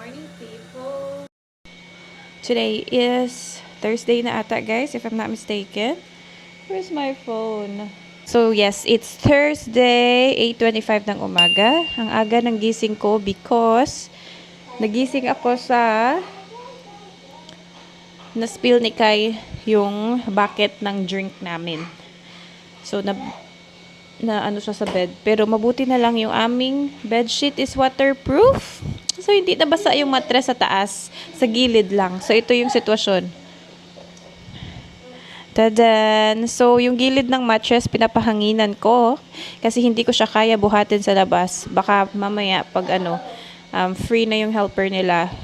morning, people. Today is Thursday na ata, guys, if I'm not mistaken. Where's my phone? So, yes, it's Thursday, 8:25 ng umaga. Ang aga ng gising ko because nagising ako sa na-spill ni Kai yung bucket ng drink namin. So, na ano siya sa bed. Pero mabuti na lang yung aming bedsheet is waterproof. So, hindi nabasa yung mattress sa taas. Sa gilid lang. So, ito yung sitwasyon. Tadan! So, yung gilid ng mattress, pinapahanginan ko. Kasi hindi ko siya kaya buhatin sa labas. Baka mamaya, pag free na yung helper nila,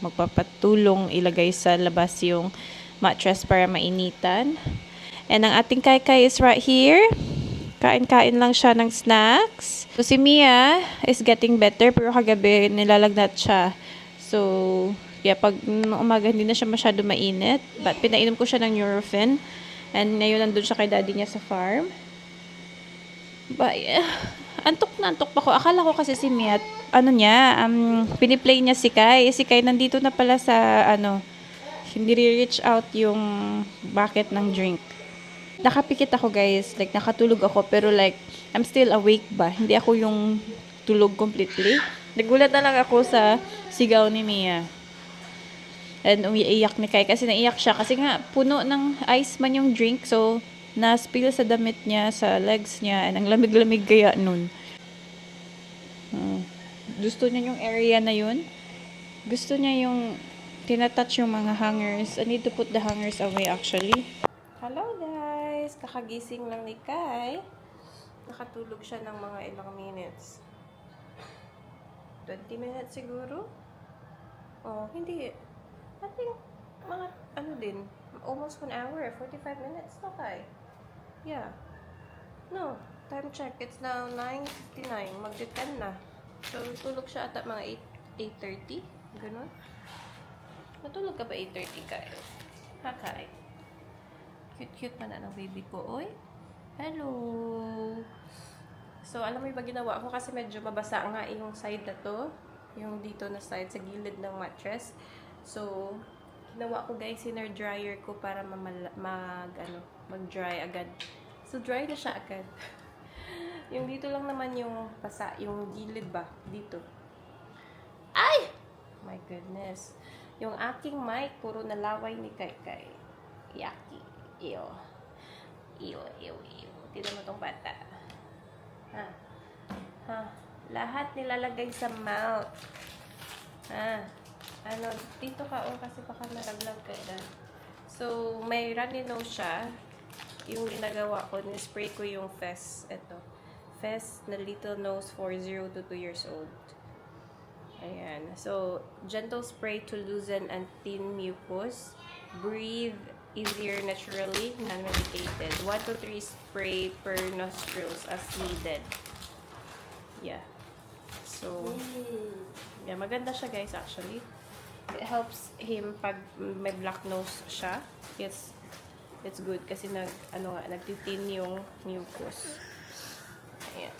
magpapatulong ilagay sa labas yung mattress para mainitan. And ang ating Kai is right here. Kain-kain lang siya ng snacks. So, si Mia is getting better, pero kagabi nilalagnat siya. So, yeah, pag umaga hindi na siya masyado mainit. But pinainom ko siya ng Nurofen. And ngayon nandun siya kay daddy niya sa farm. But, yeah, antok pa ko. Akala ko kasi si Mia, piniplay niya si Kai. Si Kai nandito na pala sa, hindi reach out yung bucket ng drink. Nakapikit ako, guys. Like, nakatulog ako. Pero like, I'm still awake ba? Hindi ako yung tulog completely. Nagulat na lang ako sa sigaw ni Mia. And umiiyak ni Kai. Kasi naiyak siya. Kasi nga, puno ng ice man yung drink. So, na-spill sa damit niya, sa legs niya. And ang lamig-lamig kaya nun. Gusto niya yung area na yun. Gusto niya yung tinatouch yung mga hangers. I need to put the hangers away actually. Hello guys! Kakagising lang ni Kai. Nakatulog siya ng mga ilang minutes. 20 minutes siguro? Oh, hindi. I think, mga, almost 1 hour, 45 minutes na Kai. Yeah. No, time check. It's now 9:59. Magdi-10 na. So, tulog siya ata mga 8:30. Ganun. Natulog ka ba 8:30 Kai? Ha, Kai? Cute pa na ng baby ko. Oy. Hello. So, alam mo yung ba ginawa ko? Kasi medyo mabasa nga yung side na to. Yung dito na side, sa gilid ng mattress. So, ginawa ko guys, inner dryer ko para mag-dry agad. So, dry na siya agad. Yung dito lang naman yung basa, yung gilid ba? Dito. Ay! My goodness. Yung aking mic, puro nalaway ni Kai. Yaki. Iyo. Tignan mo tong bata. Lahat nilalagay sa mouth. Dito ka, kasi baka naraglag ka na. So, may runny nose siya. Yung ginagawa ko, ni-spray ko yung Fess. Ito. Fess na little nose for 0 to 2 years old. Ayan. So, gentle spray to loosen and thin mucus. Breathe easier naturally, non-medicated. 1 to 3 spray per nostrils as needed. Yeah. So, yeah, maganda siya guys actually. It helps him pag may black nose siya. It's good kasi nagtitin yung mucus. Ayan.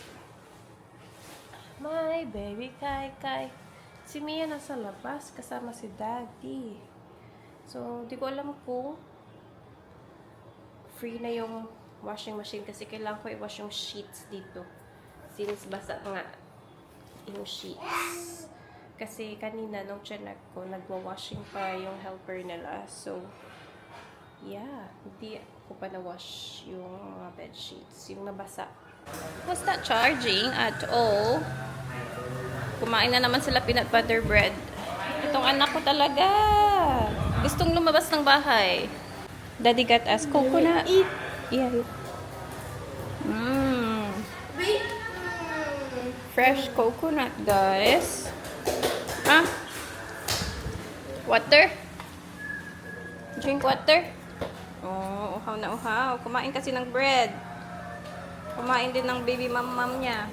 My baby Kai. Si Mia nasa labas kasama si Daddy. So, di ko alam kung free na yung washing machine kasi kailangan ko i-wash yung sheets dito. Since basa nga yung sheets. Kasi kanina nung chinek ko, nagwa-washing pa yung helper nila. So, yeah. Hindi ko pa na-wash yung mga bed sheets. Yung nabasa. Was not charging at all. Kumain na naman sila peanut butter bread. Itong anak ko talaga. Gustong lumabas ng bahay. Daddy got us coconut. Yeah. Fresh coconut, guys. Water? Drink water? Oh, uhaw na uhaw. Kumain kasi ng bread. Kumain din ng baby mom niya.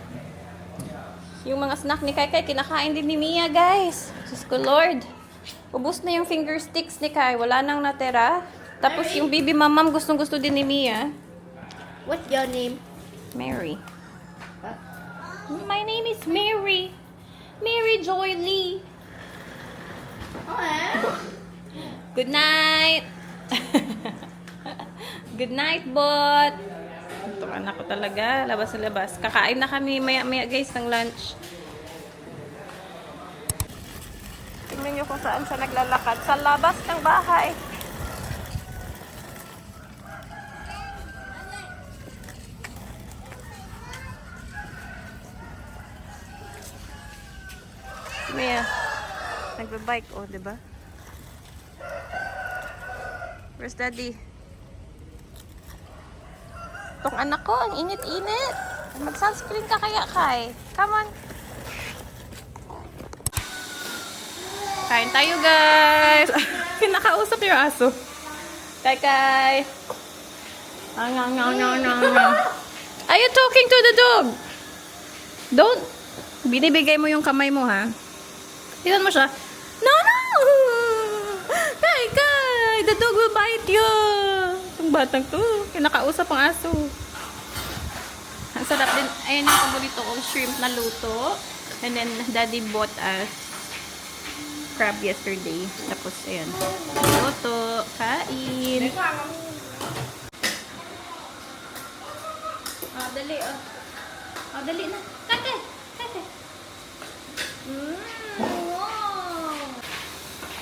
Yung mga snack ni Kai, kinakain din ni Mia, guys. Diyos ko, Lord. Ubus na yung finger sticks ni Kai. Wala nang natira. Tapos yung baby mamam gustong-gusto din ni Mia. What's your name? Mary. My name is Mary. Mary Joy Lee. Okay. Good night. Good night, bot. Itong anak ko talaga. Labas na labas. Kakain na kami maya-maya guys ng lunch. Tingnan nyo kung saan siya naglalakad. Sa labas ng bahay. Mia, nagbe-bike, oh, diba? Where's daddy? Tong anak ko, ang init-init. Mag-sunscreen ka kaya, Kai. Come on. Kain tayo, guys. Kinakausap yung aso. Kai. Are you talking to the dog? Don't. Binibigay mo yung kamay mo, ha? Tignan mo siya. No! Kai! The dog will bite you! Itong batang to. Kinakausap ang aso. Ang sarap din. Ayan yung paborito kong shrimp na luto. And then, daddy bought us crab yesterday. Tapos, ayan. Luto. Kain. Dali, dali na. Kate! Wow.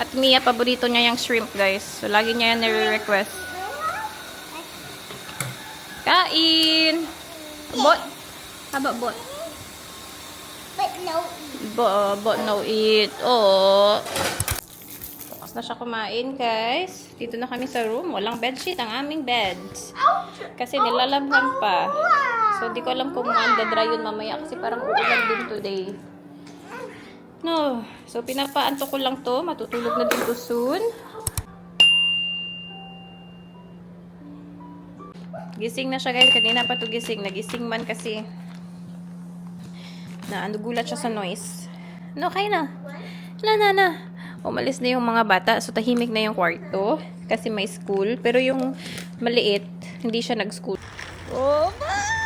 At Mia, paborito niya yung shrimp, guys. So, lagi niya yan nire-request. Kain! Bot! Haba, bot. But no. Bot, no eat. Oh. Tapos na siya kumain, guys. Dito na kami sa room. Walang bedsheet ang aming beds. Kasi nilalabhan pa. So, di ko alam kung dry yun mamaya. Kasi parang uulan din today. No. So, pinapaanto ko lang to. Matutulog na din to soon. Gising na siya, guys. Kanina pa to gising. Nagising man kasi nagulat siya sa noise. No, kaya na. Na. Umalis na yung mga bata. So, tahimik na yung kwarto. Kasi may school. Pero yung maliit, hindi siya nag-school. Oh, hot.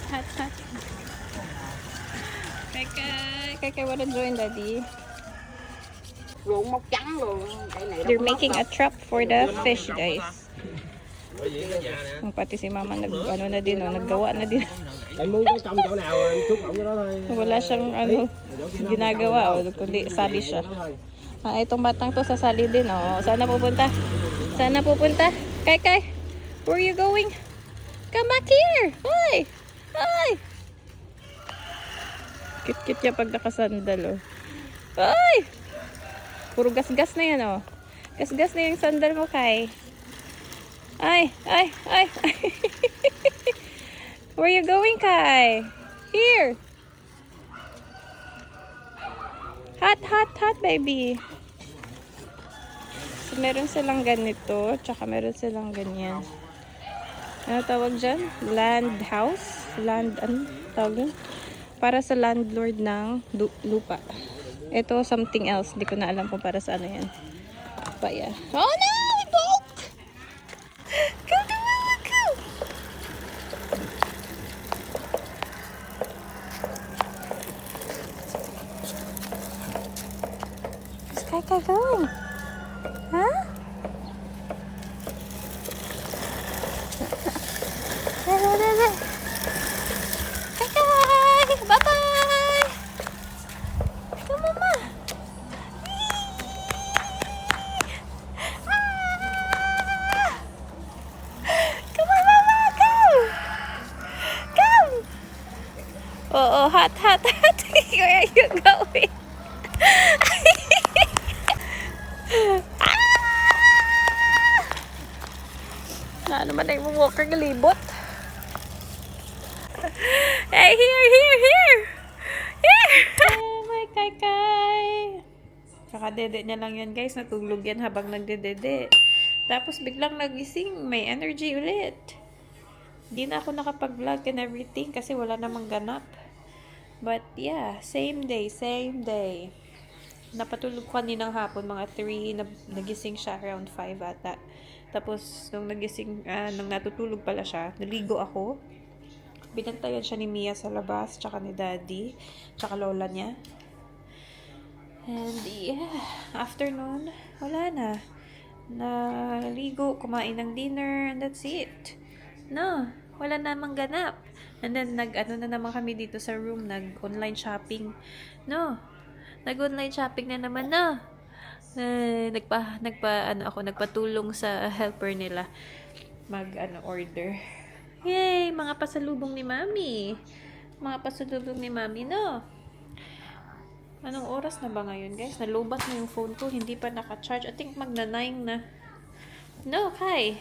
Hot. Kay wanna join daddy? Ruộng mốc trắng luôn. Cái này They're making a trap for the fish, guys. Pati si mama naggawa na din. Em muốn có trong chỗ nào em chút ổng cái đó thôi. Wala siyang ginagawa, kundi sali siya. Itong batang to sasali din, oh. Saan na pupunta? Kai, where are you going? Come back here! Hi! Cute niya pag nakasandal, oh. Ay! Puro gas-gas na yan, oh. Gas-gas na yung sandal mo, Kai. Ay! Where you going, Kai? Here! Hot, baby. So, meron silang ganito, tsaka meron silang ganyan. Ano tawag dyan? Land house? Ano tawag dyan? Para sa landlord ng lupa. Ito, something else. Hindi ko na alam kung para sa ano yan. But yeah. Oh no! It broke! Go! Where's Kai going? Huh? There. Kai! Bye-bye! Come, Mama! Come on, Mama! Come! Oh, hot. Where are you going? Na naman ay walker galibot. Hey, here! Oh, my Kai. Kakadede niya lang yan, guys. Natulog yan habang nagdedede. Tapos biglang nagising, may energy ulit. Di na ako nakapag-vlog and everything kasi wala namang ganap. But yeah, same day. Napatulog ko kaninang hapon, mga 3, nagising siya around 5 ata. Tapos, nung nagising, nung natutulog pala siya, naligo ako. Binantayan siya ni Mia sa labas, tsaka ni Daddy, tsaka lola niya. And yeah, afternoon, wala na. Naligo, kumain ng dinner, and that's it. No, wala namang ganap. And then, nag-ano na naman kami dito sa room, nag-online shopping. No, nag-online shopping na naman, no. Nagpatulong sa helper nila order. Yay, mga pasalubong ni Mami. Mga pasalubong ni Mami, no. Anong oras na ba ngayon, guys? Nalubat na yung phone ko, hindi pa naka-charge. I think magna-9 na. No, Kai.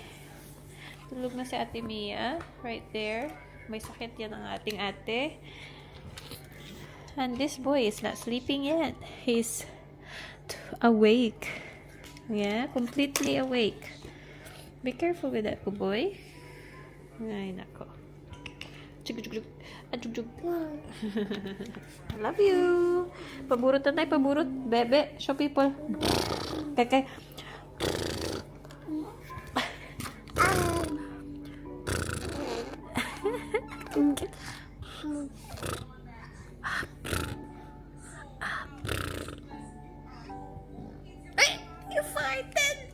Tulog na si Ate Mia. Right there. May sakit yan ang ating ate. And this boy is not sleeping yet. He's awake. Yeah, completely awake. Be careful with that, boy. Ay, nako. Chug. I love you. Paburot na tayo, paburot. Bebe, show people. Kay. You farted!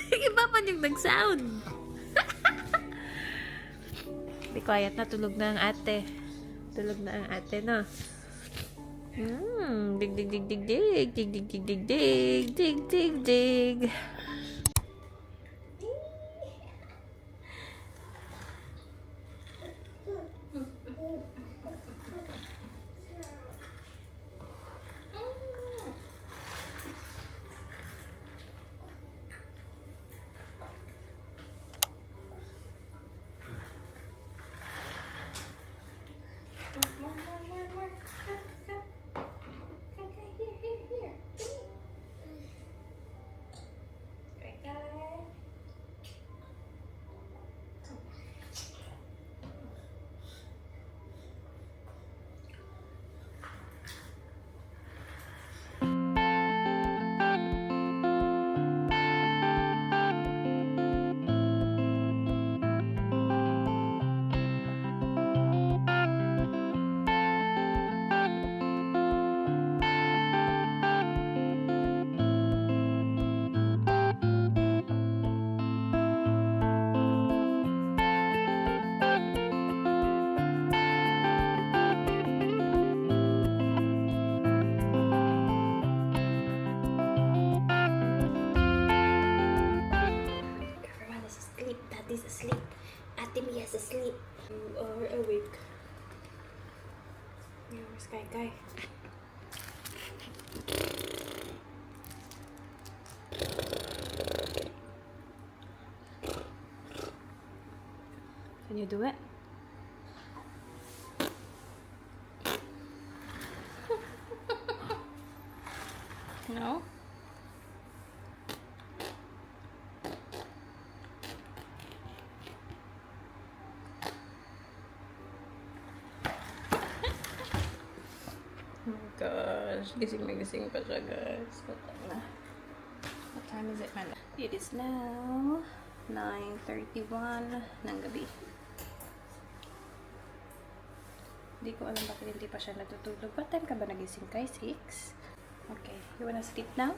Iba pa yung nag-sound. Be quiet na, tulog na ang ate. Tulog na ang ate, no? Dig. Daddy's asleep. Ate Mia's asleep. You are awake. Where's Kai? Can you do it? No? Oh my gosh, gising pa siya, guys. What time is it, man? It is now 9:31 ng gabi. Hindi ko alam bakit hindi pa siya natutulog. What time ka ba nagising, Kai? 6? Okay, you wanna sleep now?